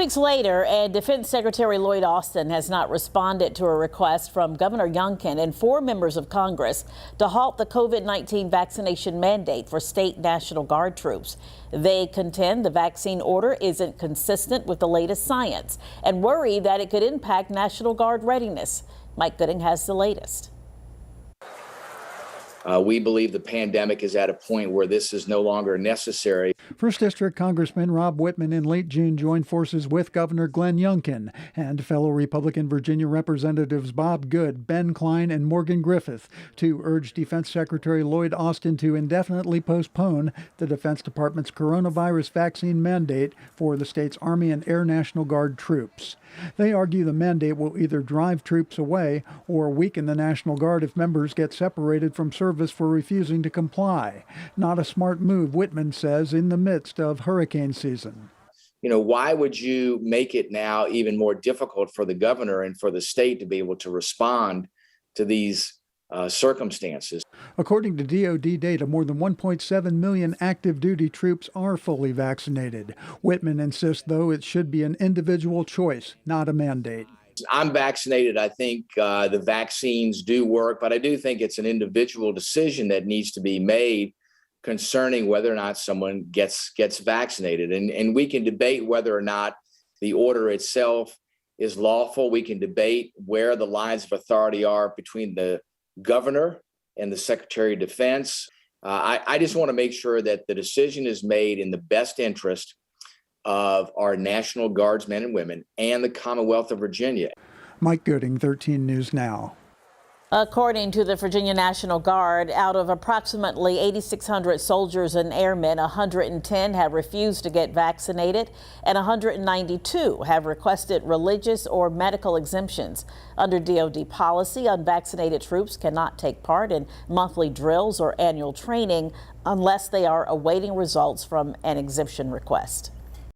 Weeks later, and Defense Secretary Lloyd Austin has not responded to a request from Governor Youngkin and 4 members of Congress to halt the COVID-19 vaccination mandate for state National Guard troops. They contend the vaccine order isn't consistent with the latest science and worry that it could impact National Guard readiness. Mike Gooding has the latest. We believe the pandemic is at a point where this is no longer necessary. First District Congressman Rob Whitman in late June joined forces with Governor Glenn Youngkin and fellow Republican Virginia Representatives Bob Good, Ben Cline, and Morgan Griffith to urge Defense Secretary Lloyd Austin to indefinitely postpone the Defense Department's coronavirus vaccine mandate for the state's Army and Air National Guard troops. They argue the mandate will either drive troops away or weaken the National Guard if members get separated from service for refusing to comply. Not a smart move, Whitman says, in the midst of hurricane season. Why would you make it now even more difficult for the governor and for the state to be able to respond to these circumstances? According to DoD data, more than 1.7 million active duty troops are fully vaccinated. Whitman insists, though, it should be an individual choice, not a mandate. I'm vaccinated. I think the vaccines do work, but I do think it's an individual decision that needs to be made concerning whether or not someone gets vaccinated. And we can debate whether or not the order itself is lawful. We can debate where the lines of authority are between the governor and the Secretary of Defense. I just want to make sure that the decision is made in the best interest of our National Guardsmen and women and the Commonwealth of Virginia. Mike Gooding, 13 News Now. According to the Virginia National Guard, out of approximately 8,600 soldiers and airmen, 110 have refused to get vaccinated and 192 have requested religious or medical exemptions. Under DoD policy, unvaccinated troops cannot take part in monthly drills or annual training unless they are awaiting results from an exemption request.